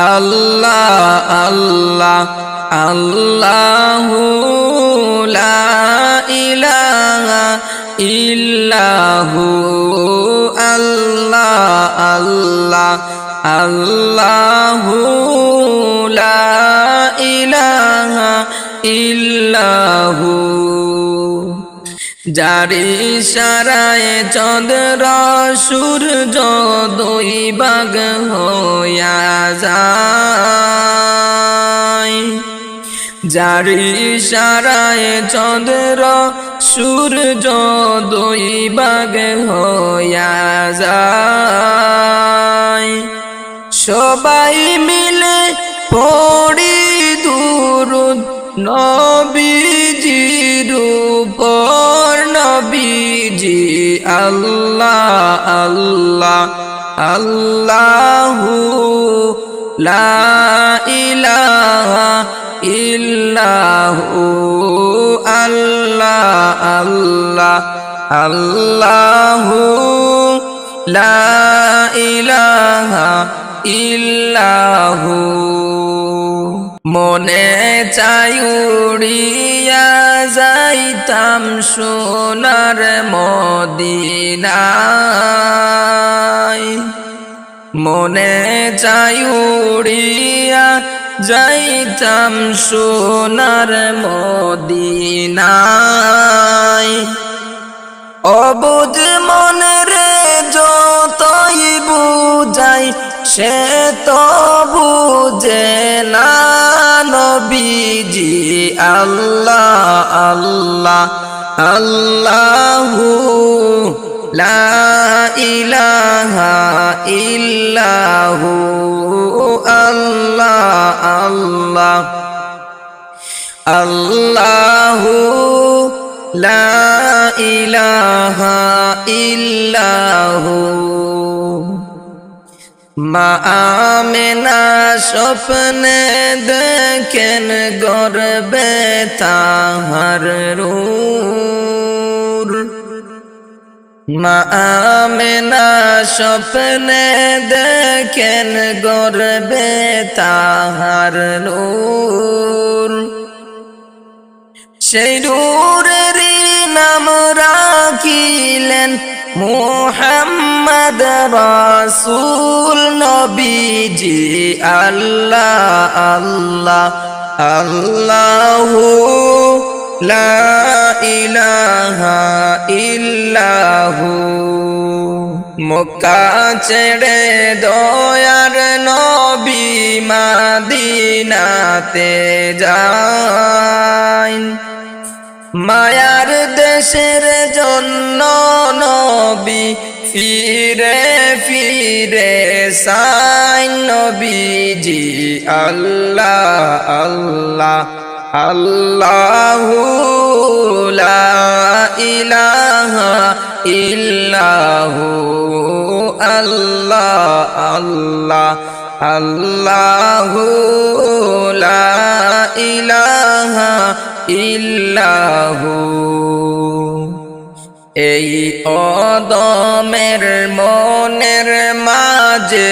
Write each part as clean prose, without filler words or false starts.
আল্লাহ আল্লাহ আল্লাহু লা ইলাহা ইল্লাহু আল্লাহ আল্লাহ আল্লাহু লা ইলাহা ইল্লাহু যার ইশারায় চন্দ্র সূর্য দুই ভাগ হইয়া যায় যার ইশারায় চন্দ্র সূর্য দুই ভাগ হইয়া যায় সবাই মিলে পড়ি দুরূদ নবীজির উপর নবীজি আল্লাহ আল্লাহ আল্লাহু লা ইলাহা ইল্লাহু আল্লাহ আল্লাহ আল্লাহু লা ইলাহা ইল্লাহু মনে চাই উড়িয়া যাইতাম সোনার মদিনায় মনে চাই উড়িয়া যাইতাম সোনার মদিনায় অবুঝ মনের যতই বুঝাই সে তো বুঝে না নবীজি আল্লাহ আল্লাহ আল্লাহু লা ইলাহা ইল্লাহু আল্লাহ আল্লাহ আল্লাহু লা ইলাহা ইল্লাহু মা আমেনা স্বপ্নে দেখেন গর্বে তাহার রূর মা আমেনা স্বপ্নে দেখেন গর্বে তাহার নূর সেই নূরের নাম রাখিলেন মুহাম্মদ রাসূল নবীজি আল্লাহ আল্লাহ আল্লাহু লা ইলাহা ইল্লাহু মক্কা ছেড়ে দয়ার নবী মদিনাতে যান মায়ার দেশের জন্য নবী ফিরে ফিরে সাইন নবীজি আল্লাহ আল্লাহ আল্লাহু লা ইলাহা ইল্লাহু আল্লাহ আল্লাহ আল্লাহু লা ইলাহা ইল্লাহু এই অদমের মনের মাঝে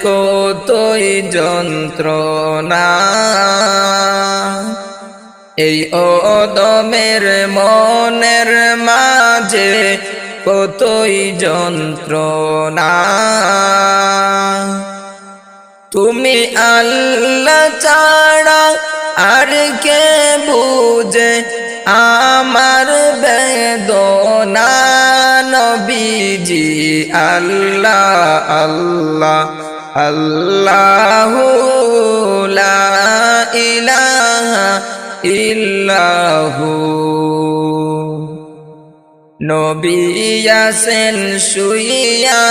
কতই যন্ত্রণা এই অদমের মনের মাঝে কতই যন্ত্রণা তুমি আল্লাহ ছাড়া আর কে বুঝে আমার বেদনা নবীজি আল্লাহ আল্লাহ আল্লাহু লা ইলাহা ইল্লাহু নবী আছেন শুইয়া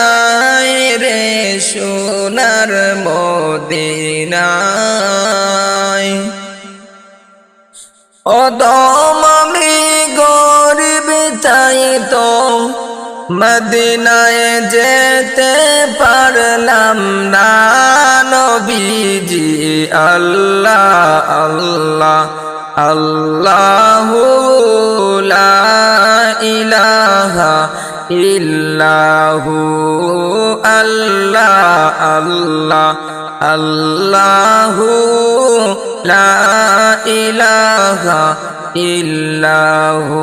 রে সোনার মদিনায় অদম আমি গরিব তাই তো মদিনায় যেতে পারলাম না নবীজি আল্লাহ আল্লাহ আল্লাহু লা ইলাহা ইল্লাহু আল্লাহ আল্লাহ আল্লাহু লা ইলাহা ইল্লাহু।